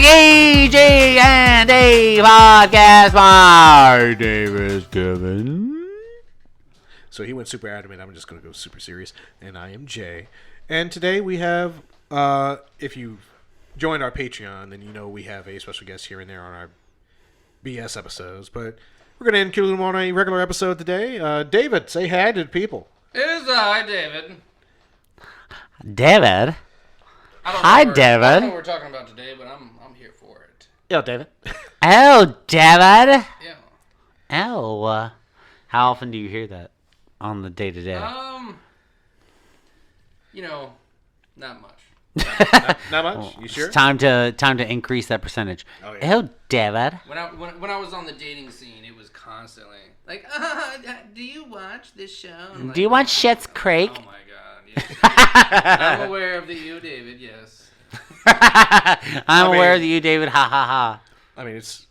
EG&D podcast. My name is Kevin. So he went super adamant. I'm just going to go super serious. And I am Jay. And today we have, if you joined our Patreon, then you know we have a special guest here and there on our BS episodes. But we're going to include him on a regular episode today. David, say hi to the people. It is I, David. David. Hi, David. I don't know what we're talking about today, but I'm here for it. Yo, David. Oh, David. Yeah. Oh, how often do you hear that on the day-to-day? Not much. Not much? You sure? It's time to increase that percentage. Oh, yeah. Oh, David. When I was on the dating scene, it was constantly like, do you watch this show? I'm Do you watch Schitt's Creek? Oh my god, yes. I'm aware of you, David, yes. I'm aware of you, David. Ha ha ha. I mean, it's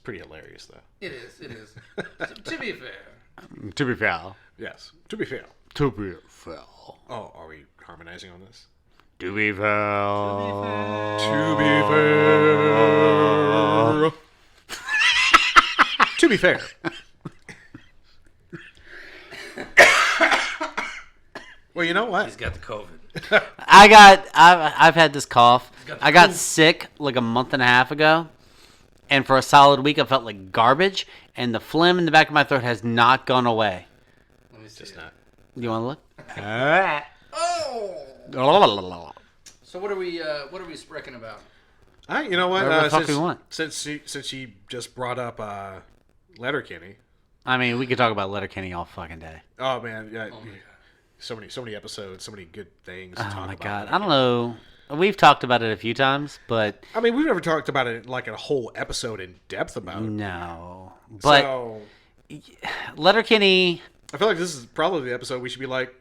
pretty hilarious, though. It is. To be fair. To be fair. Yes. To be fair. To be fair. Oh, are we harmonizing on this? To be fair. To be fair. To be fair. Well, you know what? He's got the COVID. I've had this cough. I got sick like a month and a half ago, and for a solid week I felt like garbage, and the phlegm in the back of my throat has not gone away. Let me see. Just not. You want to look? Oh. So what are we spreking about? You know what? Whatever the fuck we want. Since she just brought up Letterkenny. I mean, we could talk about Letterkenny all fucking day. Oh man, yeah. Oh my god. So many episodes, so many good things to Oh talk my about. god, I don't know. We've talked about it a few times, but I mean, we've never talked about it like a whole episode in depth about it. no. But So, Letterkenny. I feel like this is probably the episode we should be like,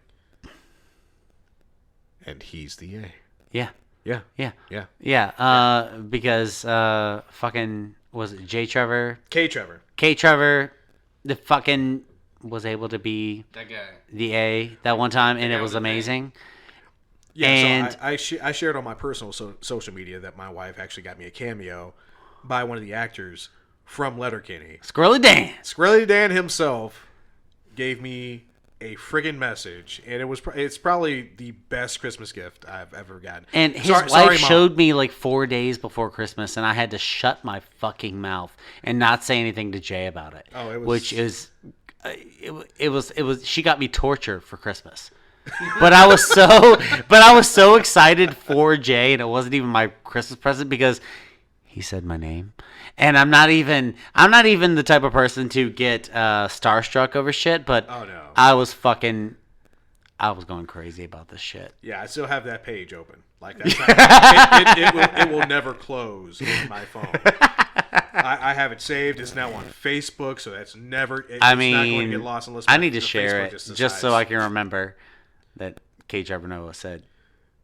and he's the A. Yeah. Yeah. Yeah. Yeah. Yeah. Because fucking was it J. Trevor? K. Trevor. K. Trevor, the fucking was able to be That guy. the A that one time, and it was amazing. Yeah, And- so I shared on my personal social media that my wife actually got me a cameo by one of the actors from Letterkenny. Squirrely Dan. Squirrely Dan himself gave me a friggin' message, and it's probably the best Christmas gift I've ever gotten. And his Sorry, wife Mom. showed me like 4 days before Christmas, and I had to shut my fucking mouth and not say anything to Jay about it. Oh, it was- which is, it was. She got me tortured for Christmas, but I was so excited for Jay, and it wasn't even my Christmas present because he said my name, and I'm not even the type of person to get starstruck over shit. But Oh, no. I was going crazy about this shit. Yeah, I still have that page open. Like that's it will never close on my phone. I have it saved. It's now on Facebook, so that's never. It's not going to get lost unless I need to the share Facebook it just so I can remember that K. Trevor Noah said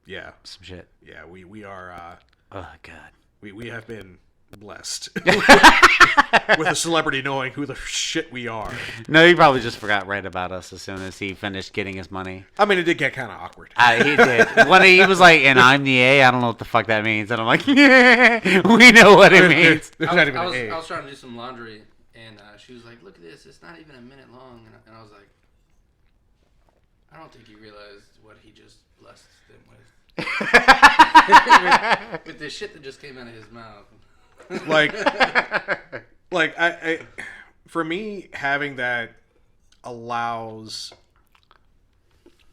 Yeah, some shit. yeah. We are. Oh god. We have been blessed with a celebrity knowing who the shit we are. No, he probably just forgot right about us as soon as he finished getting his money. I mean, it did get kind of awkward. He did. When he was like, "And I'm the A," I don't know what the fuck that means, and I'm like, "Yeah, we know what it means." There's I not even was an A. trying to do some laundry, and she was like, "Look at this. It's not even a minute long." And I was like, "I don't think you realized what he just blessed them with." with the shit that just came out of his mouth. like I for me, having that allows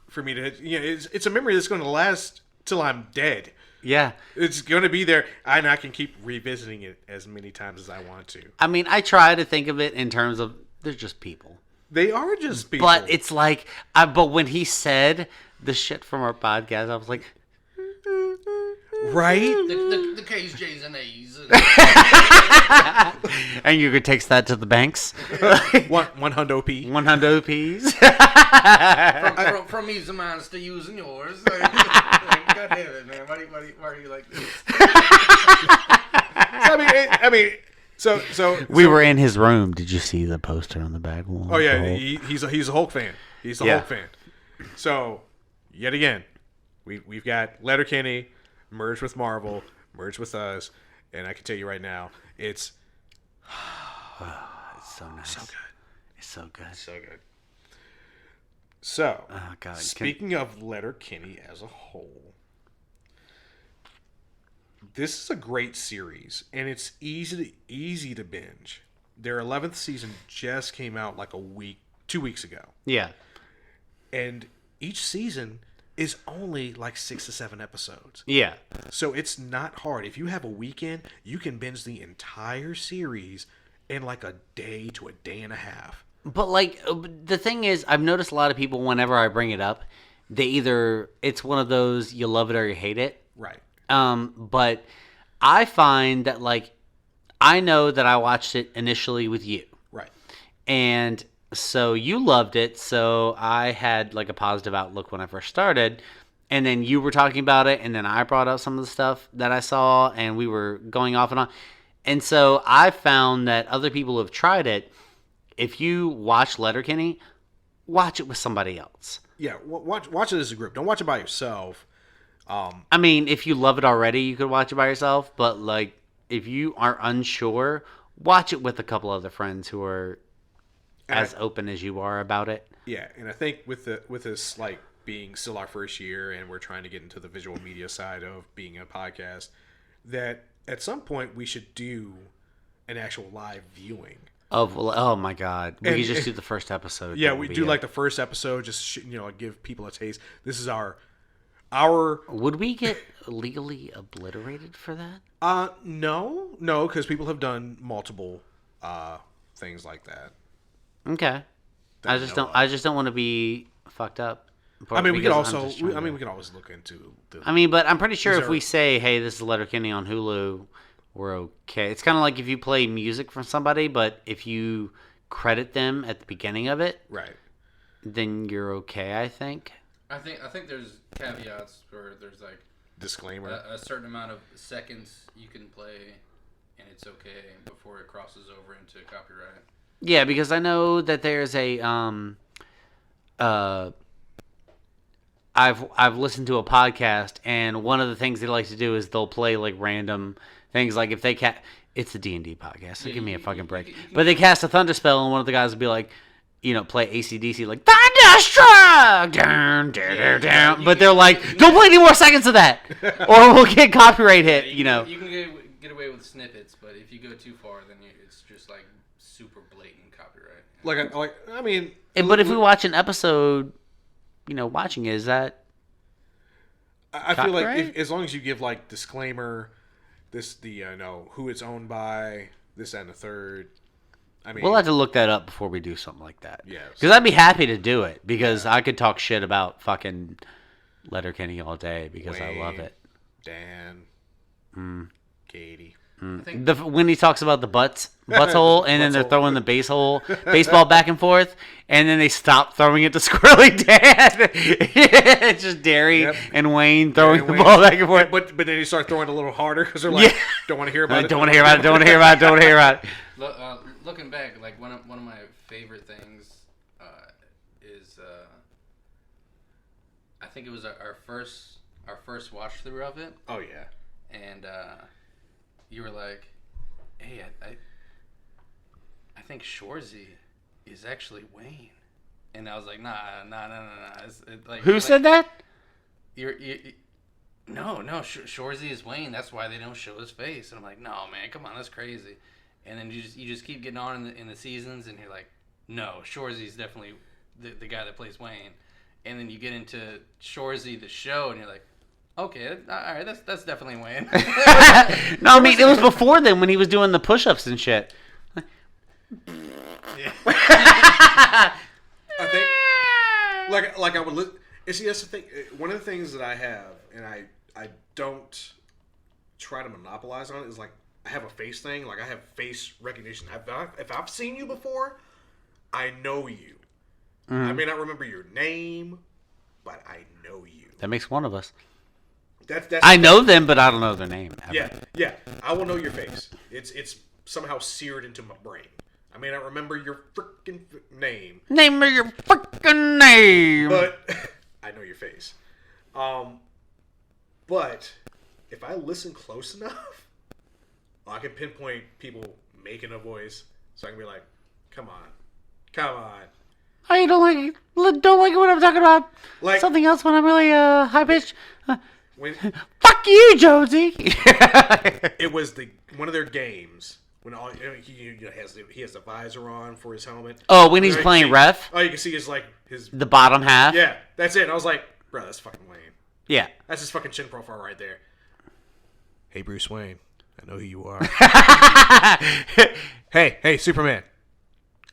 for me to it's a memory that's going to last till I'm dead. Yeah. It's going to be there, and I can keep revisiting it as many times as I want to. I mean, I try to think of it in terms of they're just people. They are just people. But it's like, but when he said the shit from our podcast, I was like, right? The K's, J's, and A's. and you could take that to the banks. one hundo P. 100 P's. from me's and mine's to yours and yours. God damn it, man. Why are you like this? I mean, so we were in his room. Did you see the poster on the back wall? Oh yeah, he's a Hulk fan. He's a Hulk fan. So yet again, we've got Letterkenny merged with Marvel, merged with us, and I can tell you right now, it's It's so nice. so good. It's so good. So good. So, Oh, God. speaking of Letterkenny as a whole, this is a great series, and it's easy to binge. Their 11th season just came out like 2 weeks ago. Yeah. And each season is only like 6 to 7 episodes. Yeah. So it's not hard. If you have a weekend, you can binge the entire series in like a day to a day and a half. But, like, the thing is, I've noticed a lot of people, whenever I bring it up, it's one of those you love it or you hate it. Right. But I find that, like, I know that I watched it initially with you. Right. And so you loved it, so I had, like, a positive outlook when I first started. And then you were talking about it, and then I brought up some of the stuff that I saw, and we were going off and on. And so I found that other people who have tried it, if you watch Letterkenny, watch it with somebody else. Yeah, watch it as a group. Don't watch it by yourself. I mean, if you love it already, you could watch it by yourself. But, like, if you are unsure, watch it with a couple other friends who are as open as you are about it. Yeah, and I think with this, like, being still our first year and we're trying to get into the visual media side of being a podcast, that at some point we should do an actual live viewing. Oh my God, we could just do the first episode. Yeah, we do like the first episode, just give people a taste. This is our. Would we get legally obliterated for that? No, because people have done multiple things like that. Okay, I just don't want to be fucked up. I mean, we could also. We can always look into. But I'm pretty sure if we say, "Hey, this is Letterkenny on Hulu," we're okay. It's kind of like if you play music from somebody, but if you credit them at the beginning of it, right, then you're okay. I think there's caveats where there's like disclaimer, a certain amount of seconds you can play, and it's okay before it crosses over into copyright. Yeah, because I know that there's a I've listened to a podcast, and one of the things they like to do is they'll play like random things, like if they it's a D&D podcast, so give me a fucking break. But they cast a thunder spell, and one of the guys will be like, play AC/DC like Thunderstruck, down. But they're like, don't play any more seconds of that, or we'll get copyright hit. You can get away with snippets, but if you go too far, then it's just like super blatant copyright. But if we watch an episode, watching it, is that? I feel like as long as you give like disclaimer, who it's owned by, this and the third. I mean, we'll have to look that up before we do something like that. Yeah, because I'd be happy to do it, because I could talk shit about fucking Letterkenny all day because I love it. Dan, Katie. When he talks about the butthole, and then they're throwing the baseball back and forth, and then they stop throwing it to Squirrely Dan. It's just Dary and Wayne throwing the ball back and forth. But then you start throwing it a little harder because they're like, don't want to hear about it. Don't want to hear about it. Don't want to hear about it. Don't want to hear about it. Looking back, like one of my favorite things is I think it was our first watch through of it. Oh yeah, and you were like, "Hey, I think Shorzy is actually Wayne," and I was like, "Nah." Who said that? No, Shorzy is Wayne. That's why they don't show his face. And I'm like, "No, man, come on, that's crazy." And then you just keep getting on in the seasons, and you're like, "No, Shorzy is definitely the guy that plays Wayne." And then you get into Shorzy the show, and you're like, "Okay, all right, that's definitely Wayne." No, I mean, it was before then when he was doing the push-ups and shit. Yeah. I think, like I would. See, that's the thing. One of the things that I have, and I don't try to monopolize on it, is like I have a face thing. Like I have face recognition. If I've seen you before, I know you. I may not remember your name, but I know you. That makes one of us. That's I know them, but I don't know their name. Ever. Yeah. I will know your face. It's somehow seared into my brain. I may not remember your freaking name. Name me your freaking name. But I know your face. But if I listen close enough, I can pinpoint people making a voice, so I can be like, come on. I don't like what I'm talking about. Like Something else when I'm really high pitched. when Fuck you, Jonesy. it was one of their games when he has the visor on for his helmet. Oh, when he's playing ref. Oh, you can see his The bottom half. Yeah, that's it. And I was like, bro, that's fucking lame. Yeah. That's his fucking chin profile right there. Hey, Bruce Wayne, I know who you are. Hey, Superman.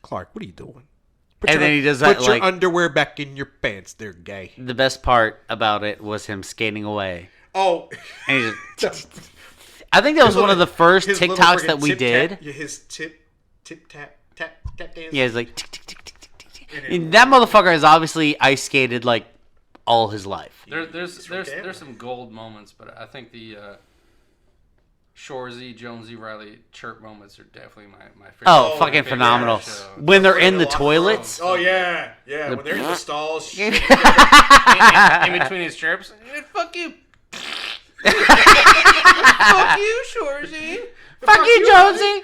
Clark, what are you doing? Then he does that Put your underwear back in your pants. They're gay. The best part about it was him skating away. Oh. And he just, I think that was one of the first TikToks that we did. His tip tap dance. Yeah, he's like tick tick tick tick tick tick. And that motherfucker has obviously ice skated like all his life. There's some gold moments, but I think the Shorzy, Jonesy, Riley chirp moments are definitely my favorite. Oh, fucking phenomenal! When they're in the toilets. Oh yeah. When they're in the stalls. in between his chirps. Fuck you. Fuck you, Shorzy. Fuck you, Jonesy.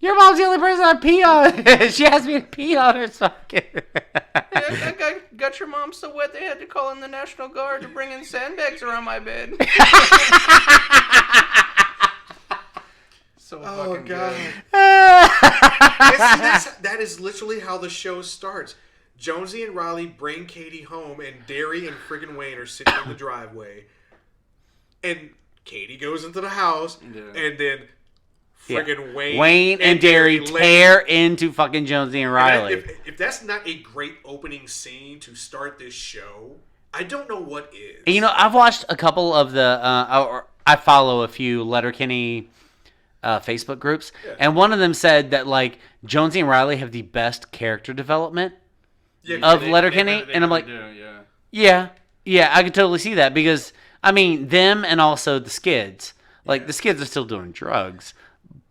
Your mom's the only person I pee on. She asked me to pee on her. Fucking. I got your mom so wet they had to call in the National Guard to bring in sandbags around my bed. So fucking God. good. That is literally how the show starts. Jonesy and Riley bring Katie home, and Dary and friggin' Wayne are sitting in the driveway. And Katie goes into the house, and then friggin' Wayne and Dary tear into fucking Jonesy and Riley. If that's not a great opening scene to start this show, I don't know what is. And, I've watched a couple of the. I follow a few Letterkenny Facebook groups, and one of them said that like Jonesy and Riley have the best character development of Letterkenny, and I'm like, yeah, I can totally see that because I mean them and also the Skids. Like the Skids are still doing drugs,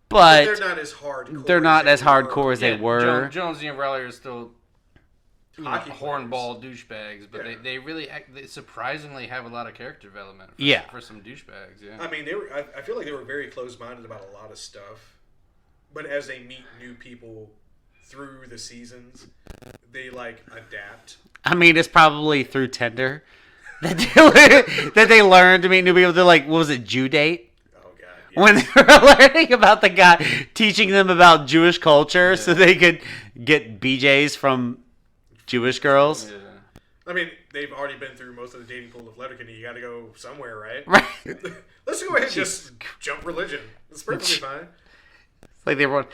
but they're not as hardcore. They're not as hardcore as they were. Jonesy and Riley are still hockey hornball douchebags, but they really they surprisingly have a lot of character development. For some douchebags. Yeah. I mean, I feel like they were very close-minded about a lot of stuff, but as they meet new people through the seasons, they like adapt. I mean, it's probably through Tinder that they learned to meet new people. They're like, what was it, Jew date? Oh God! Yeah. When they were learning about the guy teaching them about Jewish culture, so they could get BJs from Jewish girls. Yeah. I mean, they've already been through most of the dating pool of Letterkenny. You got to go somewhere, right? Right. Let's go ahead and just jump religion. It's perfectly fine. It's like they run.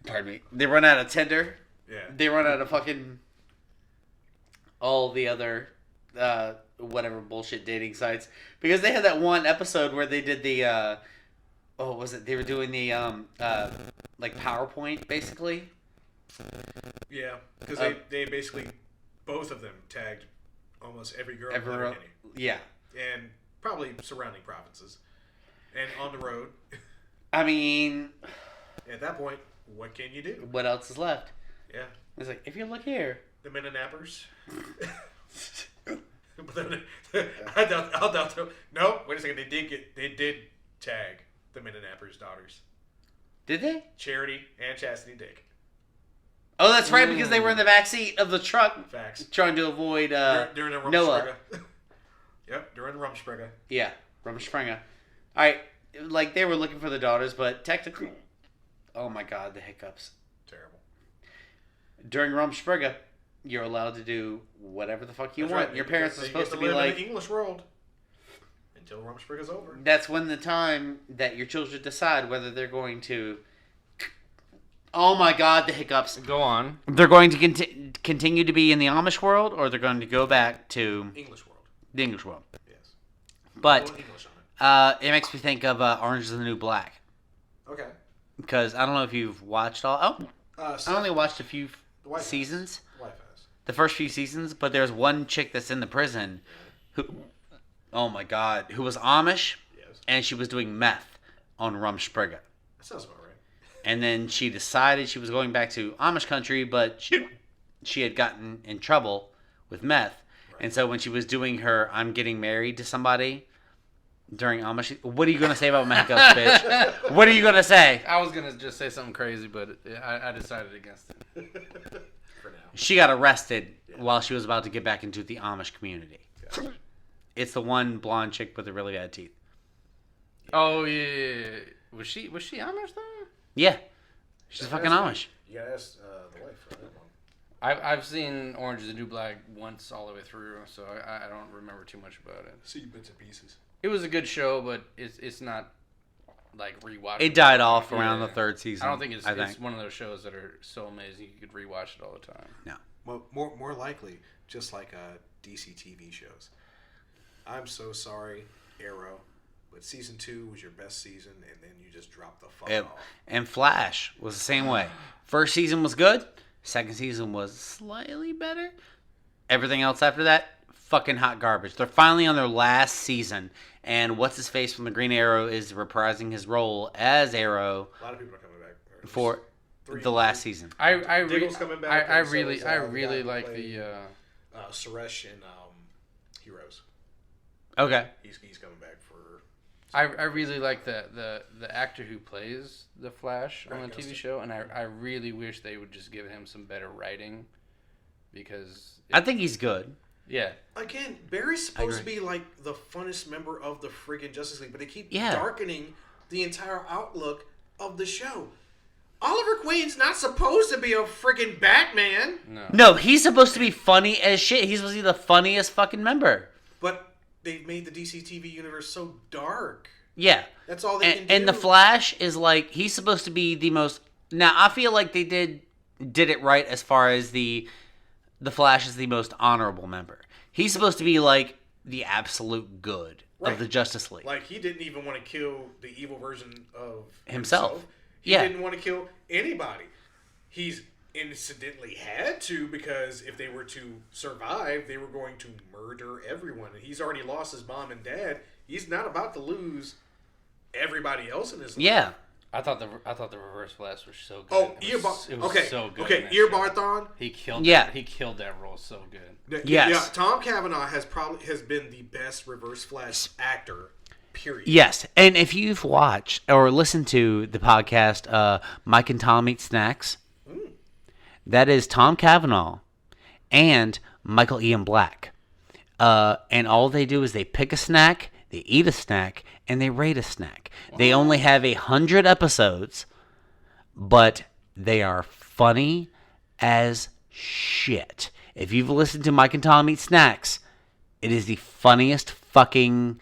Pardon me. They run out of Tinder. Yeah. They run out of fucking all the other whatever bullshit dating sites because they had that one episode where they did the what was it? They were doing the like PowerPoint basically. Yeah, because they basically, both of them tagged almost every girl in Letterkenny. Yeah. And probably surrounding provinces. And on the road. I mean... At that point, what can you do? What else is left? Yeah. It's like, if you look here... The Mennanappers. I doubt. No, wait a second. They did tag the Mennanappers' daughters. Did they? Charity and Chastity Dick. Oh, that's right, because they were in the back seat of the truck. Facts. Trying to avoid during the Noah. Yep, during the Rumspringa. Yeah, Rumspringa. All right, like they were looking for the daughters, but technically, oh my God, the hiccups. Terrible. During Rumspringa, you're allowed to do whatever the fuck you want. Right. Your parents are supposed to be live like in the English world until Rumspringa's over. That's when the time that your children decide whether they're going to. Oh my God, the hiccups. Go on. They're going to continue to be in the Amish world, or they're going to go back to English world. The English world. Yes. But it makes me think of Orange is the New Black. Okay. Because I don't know if you've watched all. I only watched a few seasons. The first few seasons, but there's one chick that's in the prison who, oh my God, who was Amish, and she was doing meth on Rumspringa. That sounds about right. And then she decided she was going back to Amish country, but she had gotten in trouble with meth. Right. And so when she was doing her I'm getting married to somebody, During Amish, what are you gonna say about Mexico's bitch? What are you gonna say? I was gonna just say something crazy, but I decided against it. For now. She got arrested while she was about to get back into the Amish community. Yeah. It's the one blonde chick with the really bad teeth. Oh yeah. Was she Amish though? Yeah, she's fucking Amish. You gotta ask the wife for that one. I've seen Orange Is the New Black once all the way through, so I don't remember too much about it. See bits and pieces. It was a good show, but it's not like rewatchable. It died off around the third season. I don't think it's one of those shows that are so amazing you could rewatch it all the time. No. Well, more likely, just like DC TV shows. I'm so sorry, Arrow, but season 2 was your best season, and then you just dropped the fuck off. And Flash was the same way. First season was good. Second season was slightly better. Everything else after that, fucking hot garbage. They're finally on their last season, and what's his face from the Green Arrow is reprising his role as Arrow. A lot of people are coming back for the last season. Diggle's coming back. I and so really is, really the guy who like played, the. Suresh in Heroes. Okay. He's coming back for. I really like the actor who plays the Flash on the TV Gosling. show, and I really wish they would just give him some better writing, because I think he's good. yeah. Again, Barry's supposed to be like the funnest member of the friggin' Justice League, but they keep Yeah. darkening the entire outlook of the show. Oliver Queen's not supposed to be a friggin' Batman, No, he's supposed to be funny as shit. He's supposed to be the funniest fucking member. but they've made the DC TV universe so dark. Yeah. That's all they can do. And the Flash is like, he's supposed to be the most. Now I feel like they did it right as far as the Flash is the most honorable member. He's supposed to be like the absolute good of the Justice League. Like, he didn't even want to kill the evil version of Himself. He Yeah. didn't want to kill anybody. He's incidentally had to, because if they were to survive, they were going to murder everyone. And he's already lost his mom and dad. He's not about to lose everybody else in his life. Yeah. I thought the Reverse Flash was so good. Oh, It was okay, so good okay, in that Ear show. Barthon. He killed. Yeah. He killed that role so good. Yes. Yeah, Tom Cavanaugh has been the best Reverse Flash actor. Period. Yes, and if you've watched or listened to the podcast Mike and Tom Eat Snacks, that is Tom Cavanaugh and Michael Ian Black. And all they do is they pick a snack, they eat a snack, and they rate a snack. Wow. They only have 100 episodes, but they are funny as shit. If you've listened to Mike and Tom Eat Snacks, it is the funniest fucking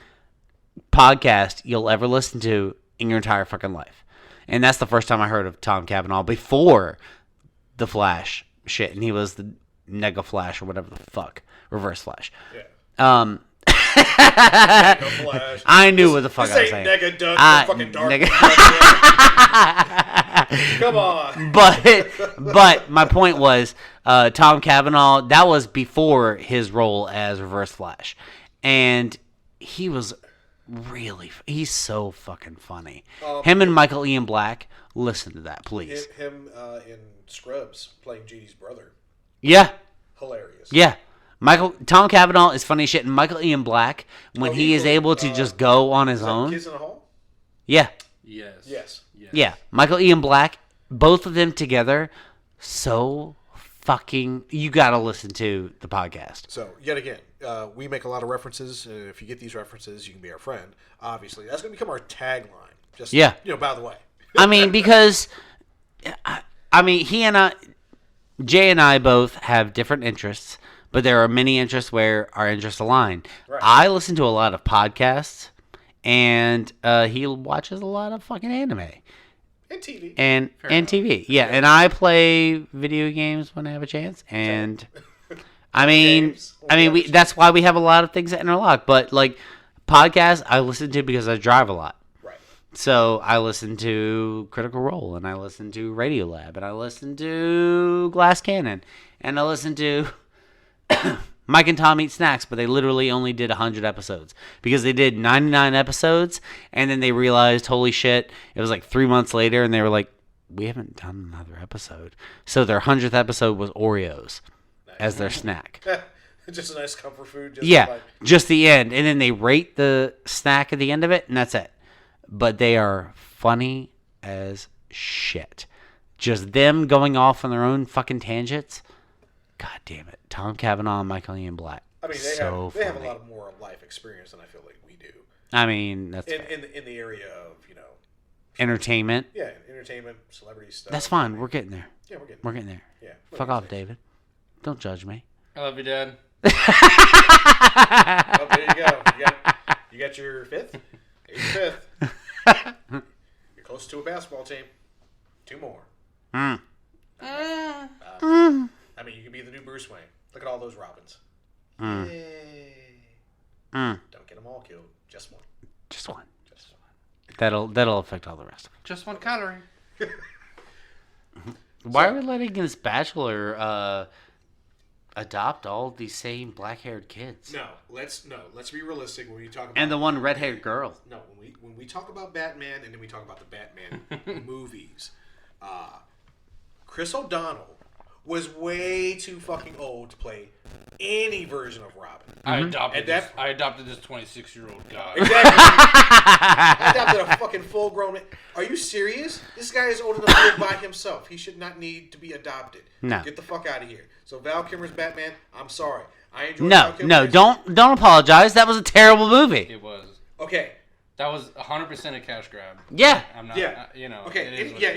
podcast you'll ever listen to in your entire fucking life. And that's the first time I heard of Tom Cavanaugh before the Flash shit, and he was the Nega Flash or whatever the fuck, Reverse Flash. Yeah. Flash. I knew what the fuck I was saying. Nega Duck, fucking dark. Come on. But my point was, Tom Cavanaugh, that was before his role as Reverse Flash, and he was he's so fucking funny. Him and Michael Ian Black, listen to that, please. Him in Scrubs playing JD's brother. Yeah. Hilarious. Yeah. Tom Cavanaugh is funny as shit, and Michael Ian Black, when he is able to just go on his own. Kids in the Hall? Yeah. Yes. Yeah. Michael Ian Black, both of them together, so fucking. You gotta listen to the podcast. So, yet again, we make a lot of references. If you get these references, you can be our friend. Obviously, that's going to become our tagline. Just, by the way. I mean, because, he and I, Jay and I both have different interests, but there are many interests where our interests align. Right. I listen to a lot of podcasts, and he watches a lot of fucking anime. And TV. And TV. Yeah, and I play video games when I have a chance, and... that's why we have a lot of things that interlock. But like podcasts, I listen to because I drive a lot. Right. So I listen to Critical Role, and I listen to Radiolab, and I listen to Glass Cannon, and I listen to Mike and Tom Eat Snacks. But they literally only did 100 episodes because they did 99 episodes, and then they realized, holy shit! It was like 3 months later, and they were like, we haven't done another episode. So their 100th episode was Oreos. As their snack. Just a nice comfort food. Just Yeah, like, just the end, and then they rate the snack at the end of it, and that's it. But they are funny as shit. Just them going off on their own fucking tangents. God damn it, Tom Cavanaugh and Michael Ian Black. I mean, they have a lot of more life experience than I feel like we do. I mean, that's in the area of entertainment. Yeah, entertainment, celebrity stuff. That's fine. We're getting there. Yeah, we're getting. We're getting there. Yeah. Fuck off, David. Don't judge me. I love you, Dad. Oh, there you go. You got your fifth. Here's your fifth. You're close to a basketball team. 2 more. I mean, you can be the new Bruce Wayne. Look at all those Robins. Yay. Don't get them all killed. Just one. Just one. That'll affect all the rest of them. Just 1 calorie. Why are we letting this bachelor adopt all these same black-haired kids? No, let's be realistic when we talk about And the one red-haired girl. No, when we talk about Batman and then we talk about the Batman movies, Chris O'Donnell was way too fucking old to play any version of Robin. I adopted this 26-year-old guy. Exactly. I adopted a fucking full-grown man. Are you serious? This guy is old enough to live by himself. He should not need to be adopted. No. Get the fuck out of here. So Val Kilmer's Batman, I'm sorry. I enjoyed Val Kilmer. No, don't apologize. That was a terrible movie. It was. Okay. That was 100% a cash grab. Yeah. I'm not. Yeah. Okay.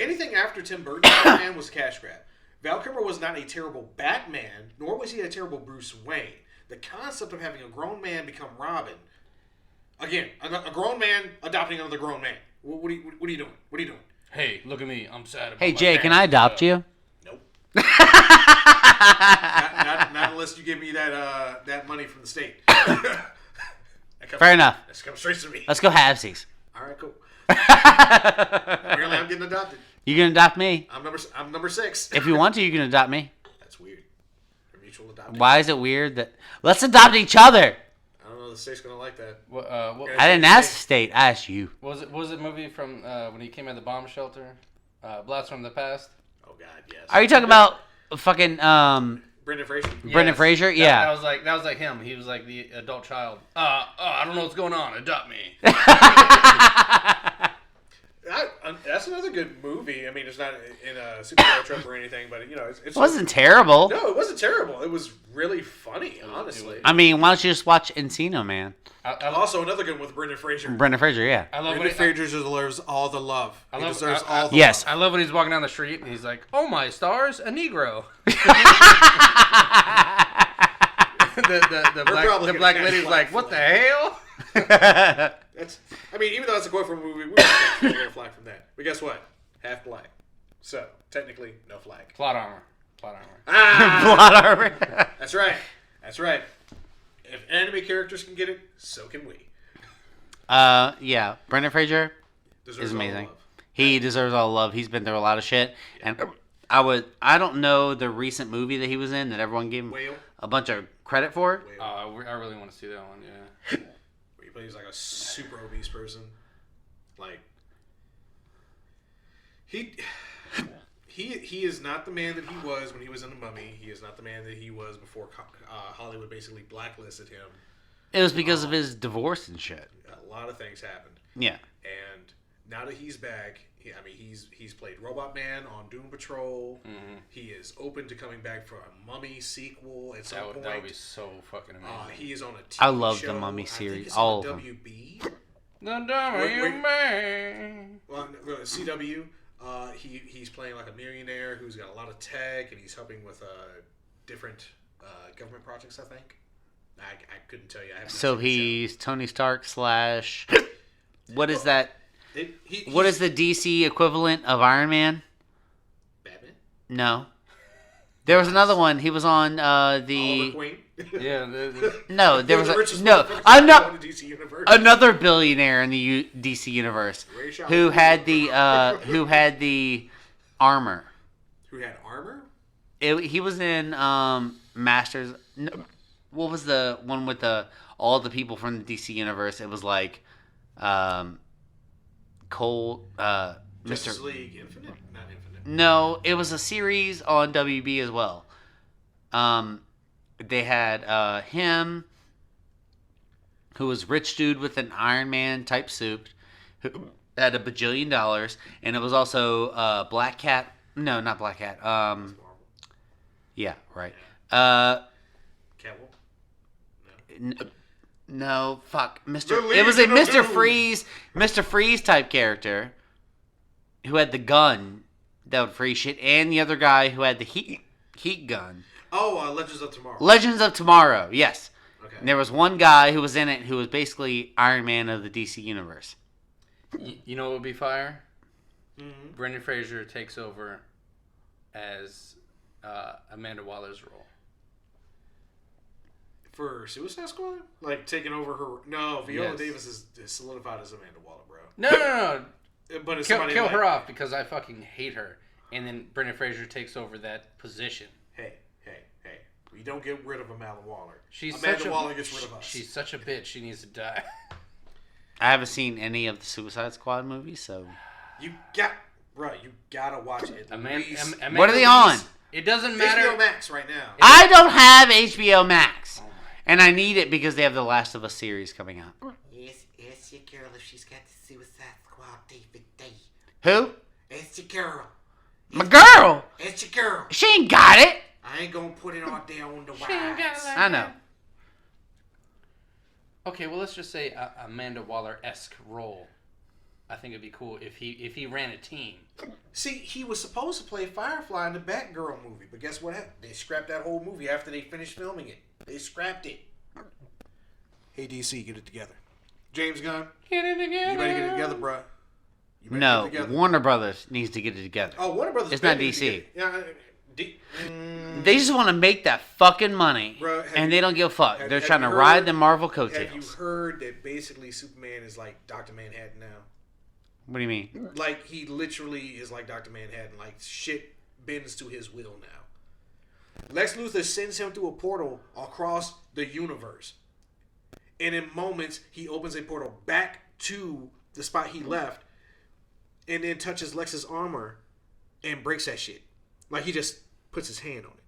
Anything after Tim Burton's Batman was a cash grab. Val Kilmer was not a terrible Batman, nor was he a terrible Bruce Wayne. The concept of having a grown man become Robin, again, a grown man adopting another grown man. What are you doing? What are you doing? Hey, look at me. I'm sad about Hey, my Jay, can I adopt you? Nope. not unless you give me that money from the state. Fair enough. That's come straight to me. Let's go halvesies. All right, cool. Apparently, I'm getting adopted. You can adopt me. I'm number 6. If you want to, you can adopt me. That's weird. We're mutual adopted. Why is it weird that... Let's adopt each other. I don't know. The state's gonna like that. What, I didn't ask the state. I asked you. was it a movie from when he came out of the bomb shelter? Blast from the Past? Oh God, yes. Are you talking about fucking Brendan Fraser? Brendan Fraser? Yeah. That was like him. He was like the adult child. I don't know what's going on. Adopt me. That's another good movie. I mean, it's not in a superhero trope or anything, but it wasn't terrible. No, it wasn't terrible. It was really funny, honestly. I mean, why don't you just watch Encino Man? Also, another good one with Brendan Fraser. Brendan Fraser, yeah. I love Brendan Fraser deserves all the love. He deserves all the Yes. love. I love when he's walking down the street and he's like, "Oh my stars, a Negro." the black lady's like, "What the hell?" Even though it's a quote from a movie, we don't get a flag from that. But guess what? Half black. So, technically, no flag. Plot armor. Plot armor. That's right. If anime characters can get it, so can we. Yeah. Brendan Fraser Deserves is amazing. all the love. He deserves all the love. He's been through a lot of shit. And I don't know the recent movie that he was in that everyone gave him Whale? a bunch of credit for. Whale. I really want to see that one. Yeah. Where he plays like a super obese person. Like, he is not the man that he was when he was in The Mummy. He is not the man that he was before Hollywood basically blacklisted him. It was because of his divorce and shit. A lot of things happened. Yeah. And now that he's back, he's played Robot Man on Doom Patrol. Mm-hmm. He is open to coming back for a Mummy sequel at some point. That would be so fucking amazing. He is on a TV I love show. the Mummy series. It's All on of them. WB. The dummy man. Well, CW. He's playing like a millionaire who's got a lot of tech, and he's helping with different government projects. I think. I couldn't tell you. I haven't So seen the show. he's Tony Stark / what is that? What is the DC equivalent of Iron Man? Batman? No. There was another one. He was on Oliver the. Queen? Yeah. No, there was the richest no. motherfucker I'm in not the DC universe. another billionaire in the DC universe Ray Charles. who had the armor. Who had armor? He was in Masters. No, what was the one with all the people from the DC universe? It was like Cole, Justice Mr. League Infinite? Not Infinite. No, it was a series on WB as well. They had him, who was rich dude with an Iron Man type suit, who had $1 bajillion, and it was also Black Cat. No, not Black Cat. Yeah, right. Catwoman? No, fuck, Mr. The It was a Legion of Mr. Doom. Mr. Freeze type character who had the gun that would freeze shit, and the other guy who had the heat gun. Oh, Legends of Tomorrow. Legends of Tomorrow, yes. Okay. And there was one guy who was in it who was basically Iron Man of the DC universe. You know what would be fire? Mm-hmm. Brendan Fraser takes over as Amanda Waller's role. For Suicide Squad? Like, taking over her... No, Viola Yes. Davis is solidified as Amanda Waller, bro. No. But it's Kill somebody her like... off because I fucking hate her. And then Brendan Fraser takes over that position. Hey. We don't get rid of Amanda Waller. She's Amanda Waller gets rid of us. She's such a bitch. She needs to die. I haven't seen any of the Suicide Squad movies, so... You gotta watch it. What are they on? It doesn't matter. HBO Max right now. I don't have HBO Max. And I need it because they have the Last of Us series coming out. Yes, ask your girl if she's got the Suicide Squad DVD. Who? Ask your girl. My girl! Ask your girl. She ain't got it! I ain't gonna put it out there on the She ain't got wires. like I know. Okay, well, let's just say Amanda Waller-esque role. I think it'd be cool if he ran a team. See, he was supposed to play Firefly in the Batgirl movie, but guess what happened? They scrapped that whole movie after they finished filming it. They scrapped it. Hey, DC, get it together. James Gunn, Get it together. you better get it together, bruh. You better No, get it together. Warner Brothers needs to get it together. Oh, Warner Brothers. It's not better get DC. it together. Yeah, They just want to make that fucking money, Bruh, have and you- they don't give a fuck. have- They're have trying you to heard- ride the Marvel Have you coattails. heard that basically Superman is like Dr. Manhattan now? What do you mean? Like, he literally is like Dr. Manhattan. Like, shit bends to his will now. Lex Luthor sends him through a portal across the universe. And in moments, he opens a portal back to the spot he left and then touches Lex's armor and breaks that shit. Like, he just puts his hand on it.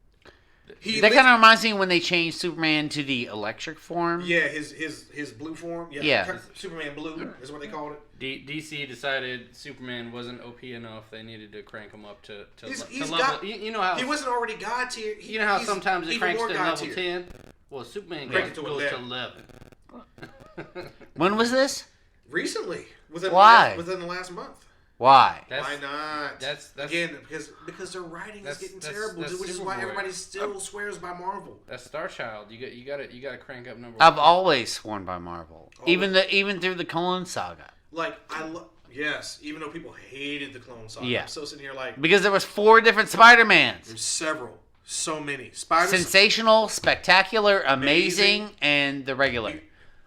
That kind of reminds me when they changed Superman to the electric form. Yeah, his blue form. Yeah. Superman Blue is what they called it. DC decided Superman wasn't OP enough. They needed to crank him up to He's level. got- You know how He wasn't already God tier. you know how He's sometimes it even cranks more to God level tier. 10. Well, Superman Crank it to goes to 11. 11. When was this? Recently, within Why? within the last month. Why? Why not? That's Again, because their writing is that's- getting that's- terrible, that's which is why Superboy. everybody still swears by Marvel. That's Star Child. You gotta crank up number. I've one. always sworn by Marvel, Always. even through the Clone Saga, Like yes, even though people hated the Clone Saga, Yeah. I'm still sitting here like because there was 4 different Spider-Mans: there's several, so many. Spider sensational, spectacular, amazing, and the regular.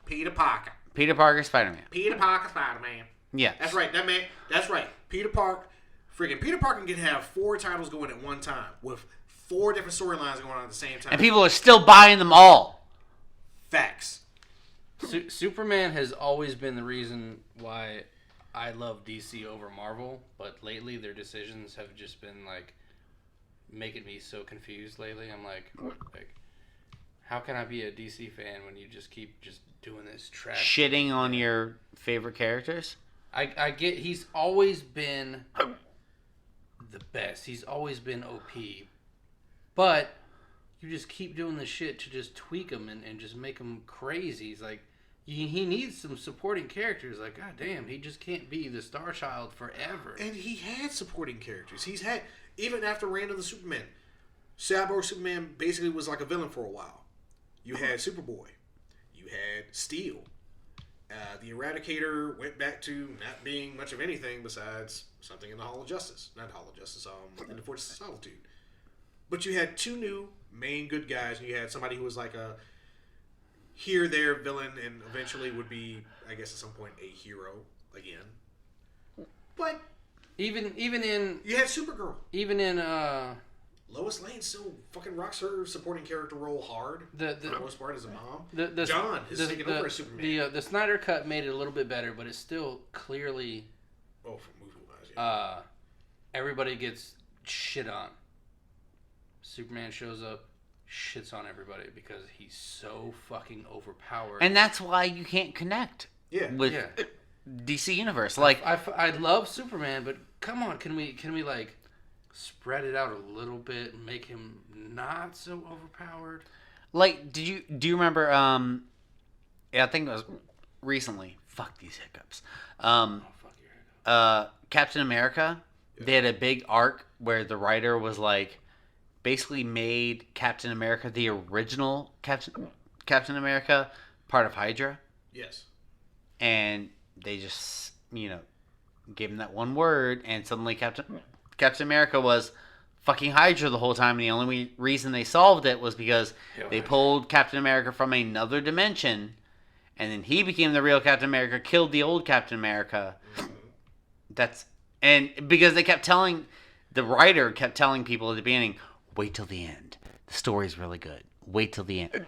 Peter Parker, Peter Parker Spider-Man. Peter Parker, Spider-Man. Yeah, That's right, that man. That's right, Peter Parker. Freaking Peter Parker can have 4 titles going at one time with 4 different storylines going on at the same time. and people are still buying them all. Facts. Superman has always been the reason why I love DC over Marvel, but lately their decisions have just been like making me so confused. Lately, I'm like, how can I be a DC fan when you just keep just doing this trash? Shitting on your favorite characters. I get he's always been the best. He's always been OP, but you just keep doing the shit to just tweak him and just make him crazy. He's like, he needs some supporting characters. Like, god damn, he just can't be the Star Child forever. And he had supporting characters. He's had, even after Reign of the Superman, Cyborg Superman basically was like a villain for a while. You had Superboy. You had Steel. The Eradicator went back to not being much of anything besides something in the Hall of Justice. Not Hall of Justice, in the Fortress of Solitude. But you had 2 new main good guys, and you had somebody who was like a here, there villain, and eventually would be, I guess at some point, a hero again. But Even in you had Supergirl. Lois Lane still fucking rocks her supporting character role hard. For the most part, as a mom. John has taken over as Superman. The Snyder Cut made it a little bit better, but it's still clearly Oh, for movie wise, yeah. everybody gets shit on. Superman shows up, shits on everybody because he's so fucking overpowered. And that's why you can't connect with DC Universe. Like, I love Superman, but come on, can we like spread it out a little bit and make him not so overpowered? like, do you remember? I think it was recently. Fuck these hiccups. Oh, fuck your head. Captain America. They had a big arc where the writer was like, basically made Captain America, the original Captain America, part of Hydra. Yes. And they just, gave him that one word, and suddenly Captain America was fucking Hydra the whole time. And the only reason they solved it was because they pulled Captain America from another dimension, and then he became the real Captain America, killed the old Captain America. And because the writer kept telling people at the beginning, wait till the end. The story's really good. Wait till the end.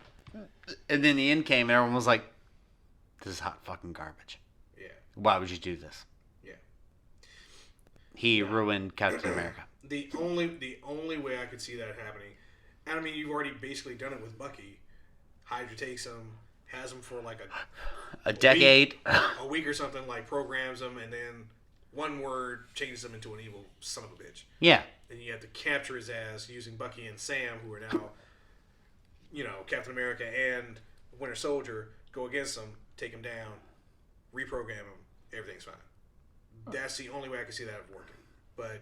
And then the end came, and everyone was like, this is hot fucking garbage. Yeah. Why would you do this? Yeah. He ruined Captain America. The only way I could see that happening, and I mean, you've already basically done it with Bucky. Hydra takes him, has him for like a decade. A week or something, like programs him, and then one word changes him into an evil son of a bitch. Yeah. And you have to capture his ass using Bucky and Sam, who are now, Captain America and Winter Soldier, go against him, take him down, reprogram him, everything's fine. That's the only way I can see that working. But,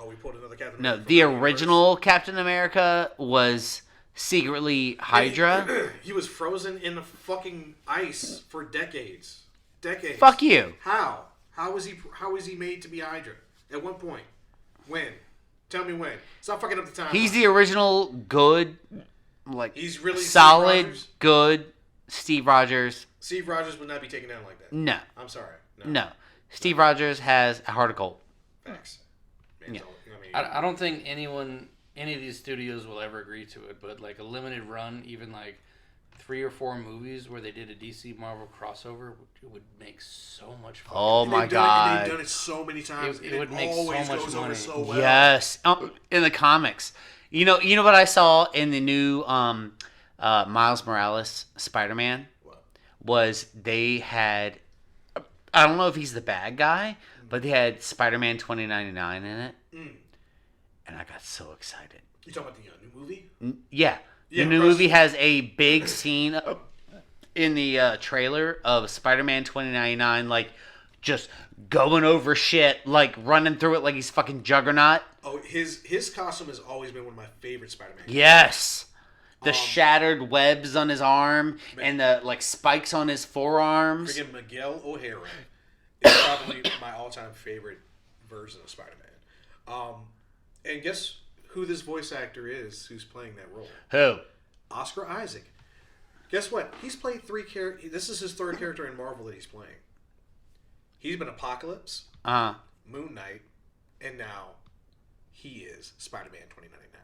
we pulled another Captain America. No, the original Captain America was secretly Hydra. He was frozen in the fucking ice for decades. Decades. Fuck you. How? How was he made to be Hydra? At what point? When? Tell me when. Stop fucking up the time. He's the original good, he's really solid, good Steve Rogers. Steve Rogers would not be taken down like that. No. I'm sorry. No. Steve Rogers has a heart of gold. Facts. Yeah. I don't think any of these studios will ever agree to it, but like a limited run, even like 3 or 4 movies where they did a DC Marvel crossover, it would make so much fun. Oh my god! They've done it so many times. It would make so much money. So well. Yes, in the comics. You know what I saw in the new Miles Morales Spider-Man was they had. I don't know if he's the bad guy, but they had Spider-Man 2099 in it, and I got so excited. You talking about the new movie? Yeah. The new movie has a big scene in the trailer of Spider-Man 2099, like, just going over shit, like, running through it like he's fucking Juggernaut. Oh, his costume has always been one of my favorite Spider-Man. Yes! The shattered webs on his arm and the, like, spikes on his forearms. Freaking Miguel O'Hara is probably my all-time favorite version of Spider-Man. And guess who this voice actor is who's playing that role? Who? Oscar Isaac. Guess what? He's played 3 characters. This is his 3rd character in Marvel that he's playing. He's been Apocalypse, Moon Knight, and now he is Spider-Man 2099.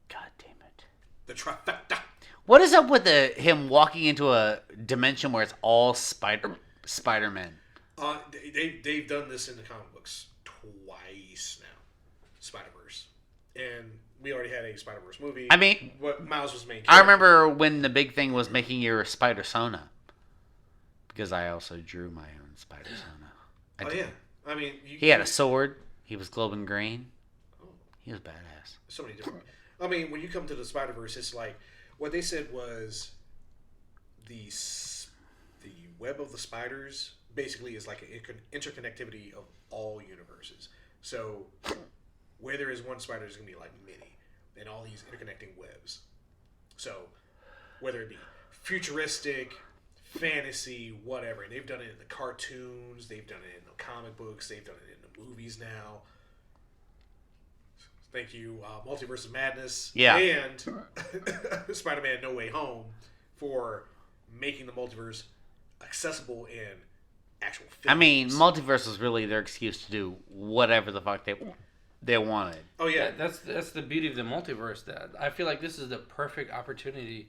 God damn it. The trifecta. What is up with him walking into a dimension where it's all Spider-Man? They've done this in the comic books twice now. Spider-Verse. And we already had a Spider-Verse movie. I mean, what Miles was main character. I remember when the big thing was making your Spider-Sona. Because I also drew my own Spider-Sona. Yeah. I mean... he had a sword. He was glowing green. Oh. He was badass. So many different... I mean, when you come to the Spider-Verse, it's like... What they said was... The web of the spiders basically is like an interconnectivity of all universes. So... where there is one spider, there's going to be like many. And all these interconnecting webs. So, whether it be futuristic, fantasy, whatever. And they've done it in the cartoons. They've done it in the comic books. They've done it in the movies now. Thank you, Multiverse of Madness. Yeah. And Spider-Man No Way Home for making the multiverse accessible in actual films. I mean, multiverse was really their excuse to do whatever the fuck they wanted. Oh yeah, that's the beauty of the multiverse. That I feel like this is the perfect opportunity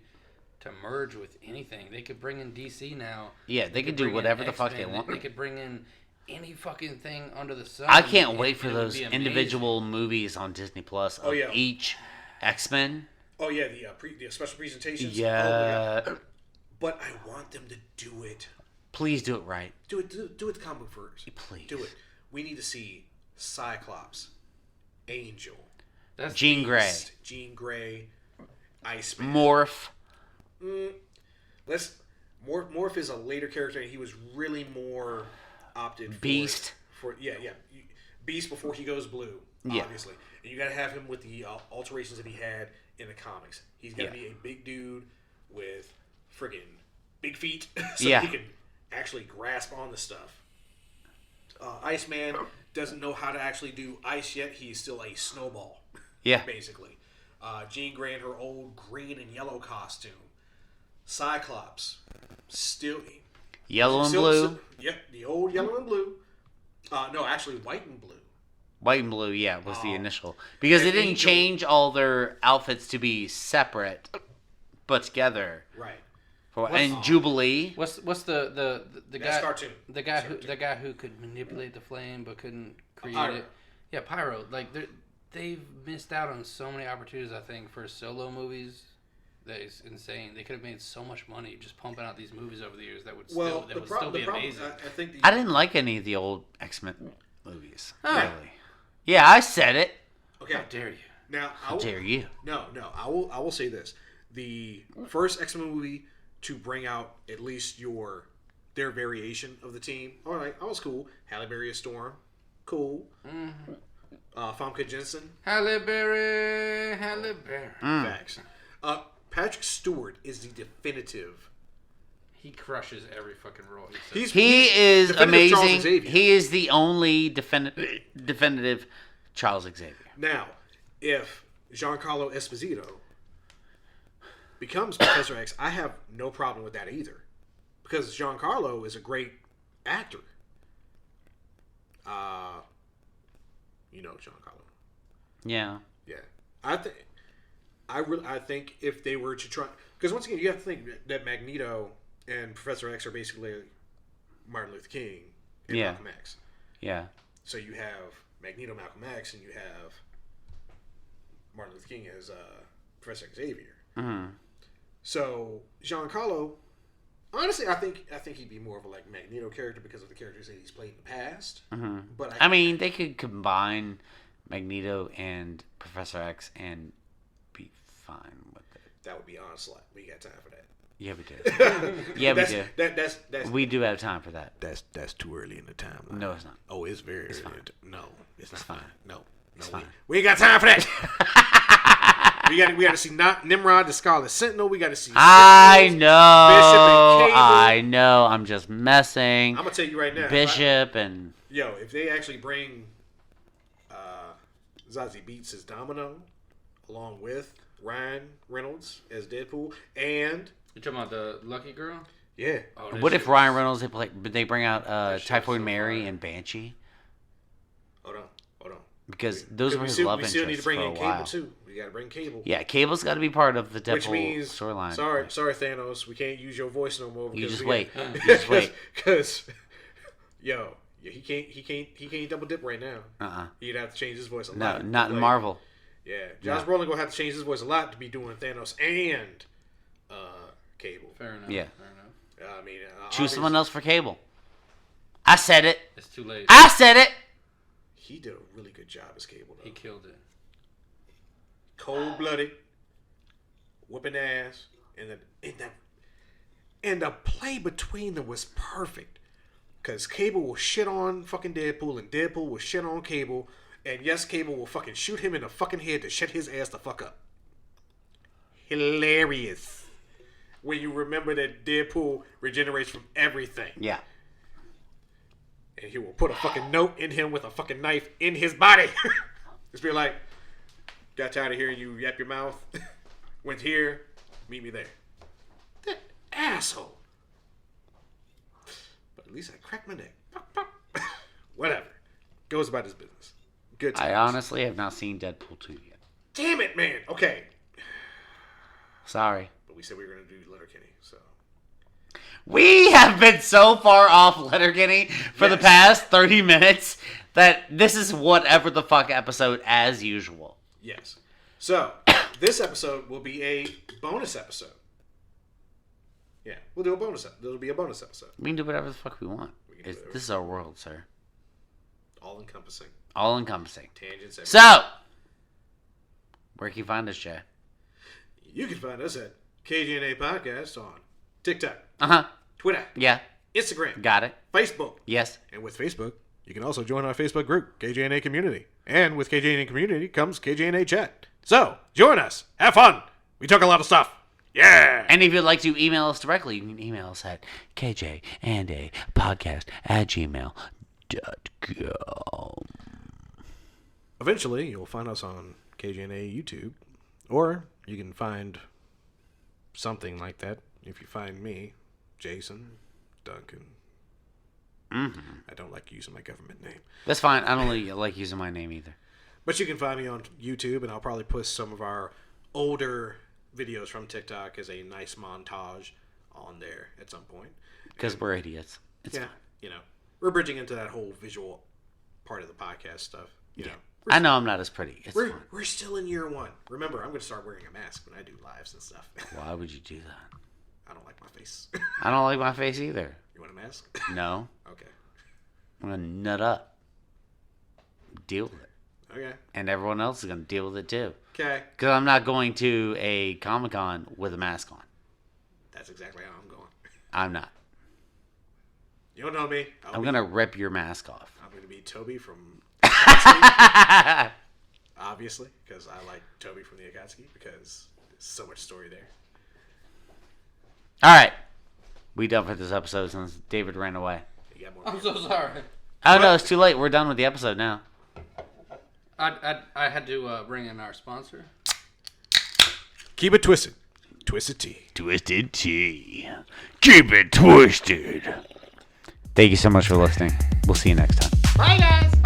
to merge with anything. They could bring in DC now. Yeah, they could do whatever the fuck they want. They could bring in any fucking thing under the sun. I can't wait for those individual movies on Disney Plus of each X-Men. Oh yeah, the special presentations. Yeah. Oh, but I want them to do it. Please do it right. Do it the comic book first. Please. Do it. We need to see Cyclops, Angel, That's Jean Grey. Jean Grey, Iceman. Morph. Morph is a later character, and he was really more opted for Beast. Beast before he goes blue, Yeah. obviously. And you got to have him with the alterations that he had in the comics. He's got to be a big dude with friggin' big feet, so he can actually grasp on the stuff. Iceman doesn't know how to actually do ice yet. He's still a snowball. Yeah. Basically. Jean Grey in her old green and yellow costume. Cyclops. Still Yellow and blue. The old yellow and blue. No, actually white and blue. White and blue, yeah, was the initial. Because they didn't change all their outfits to be separate, but together. Right. And Jubilee. What's the That's guy? cartoon. The guy who could manipulate the flame but couldn't create it. Yeah, Pyro. Like they've missed out on so many opportunities. I think for solo movies, that is insane. They could have made so much money just pumping out these movies over the years that would still be amazing. I think I didn't like any of the old X-Men movies. Huh. Really. Yeah, I said it. Okay. How dare you? Now, How dare you? No. I will say this: the first X-Men movie to bring out at least their variation of the team. All right, I was cool. Halle Berry as Storm, cool. Famke Jensen, Halle Berry. facts. Patrick Stewart is the definitive. He crushes every fucking role. He is definitive Charles amazing. Xavier. He is the only definitive Charles Xavier. Now, if Giancarlo Esposito becomes Professor X, I have no problem with that either, because Giancarlo is a great actor. You know Giancarlo. Yeah. Yeah, I think if they were to try, because once again you have to think that Magneto and Professor X are basically Martin Luther King and Malcolm X. Yeah. So you have Magneto, Malcolm X, and you have Martin Luther King as Professor Xavier. Mm-hmm. So Giancarlo, honestly, I think he'd be more of a like Magneto character because of the characters that he's played in the past. Mm-hmm. But I mean, they could combine Magneto and Professor X and be fine with it. That would be onslaught. We got time for that. Yeah, we do. Yeah, we do. That's We do have time for that. That's too early in the timeline. No, it's not. Oh, it's very early. fine. No, it's not fine. No, It's fine. We ain't got time for that. we got to see Nimrod, the Scarlet Sentinel. We got to see. I know. Bishop and Cable. I know. I'm just messing. I'm gonna tell you right now. Bishop and If they actually bring Zazie Beetz as Domino, along with Ryan Reynolds as Deadpool, and You talking about the Lucky Girl? yeah, Oh, that what shit if was- Ryan Reynolds they bring out shit Typhoid was so Mary fire. and Banshee? hold on. Because those were we his still, love we still need to interests bring for a in Cable while. too. We got to bring Cable. Yeah, Cable's got to be part of the Which Deadpool means, storyline. sorry Thanos, we can't use your voice no more. You just we wait. got- You just wait. Because, he can't double dip right now. Uh-uh. He'd have to change his voice a No, lot. not in Like, Marvel. Yeah, Josh Brolin gonna have to change his voice a lot to be doing Thanos and Cable. Fair enough. Yeah. Fair enough. I mean, Choose someone else for Cable. I said it. It's too late. I said it. He did a really good job as Cable, though. He killed it. Cold-blooded, whooping ass, and the play between them was perfect. Because Cable will shit on fucking Deadpool, and Deadpool will shit on Cable, and yes, Cable will fucking shoot him in the fucking head to shut his ass the fuck up. Hilarious. When you remember that Deadpool regenerates from everything. Yeah. And he will put a fucking note in him with a fucking knife in his body. Just be like, got tired of hearing you yap your mouth. Went here, meet me there. That asshole. But at least I cracked my neck. Whatever. Goes about his business. Good times. I honestly have not seen Deadpool 2 yet. Damn it, man. Okay. Sorry. But we said we were going to do Letterkenny, so. We have been so far off Letterkenny for the Yes. past 30 minutes that this is whatever the fuck episode as usual. Yes. So, this episode will be a bonus episode. Yeah, we'll do a bonus episode. There'll be a bonus episode. We can do whatever the fuck we want. This is our world, sir. All encompassing. All encompassing. Tangents. So, where can you find us, Jay? You can find us at KGNA Podcast on TikTok, Twitter, Yeah. Instagram, Got it. Facebook. Yes. And with Facebook, you can also join our Facebook group, KJNA Community. And with KJNA Community comes KJNA Chat. So, join us. Have fun. We talk a lot of stuff. Yeah. And if you'd like to email us directly, you can email us at kjandapodcast@gmail.com. Eventually, you'll find us on KJNA YouTube. Or you can find something like that if you find me, Jason, Duncan. I don't like using my government name. That's fine. I don't really like using my name either. But you can find me on YouTube, and I'll probably post some of our older videos from TikTok as a nice montage on there at some point. Because we're idiots. It's fine. You know, we're bridging into that whole visual part of the podcast stuff. You know, I know I'm not as pretty. It's fine. we're still in year one. Remember, I'm going to start wearing a mask when I do lives and stuff. Why would you do that? I don't like my face. I don't like my face either. You want a mask? No. Okay. I'm going to nut up. Deal with it. Okay. And everyone else is going to deal with it too. Okay. Because I'm not going to a Comic-Con with a mask on. That's exactly how I'm going. I'm not. You don't know me. I'm going to rip your mask off. I'm going to be Toby from obviously, because I like Toby from the Akatsuki, because there's so much story there. All right. We done for this episode since David ran away. You got more I'm so sorry. Oh, no, it's too late. We're done with the episode now. I had to bring in our sponsor. Keep it twisted. Twisted Tea. Twisted Tea. Keep it twisted. Thank you so much for listening. We'll see you next time. Bye, guys.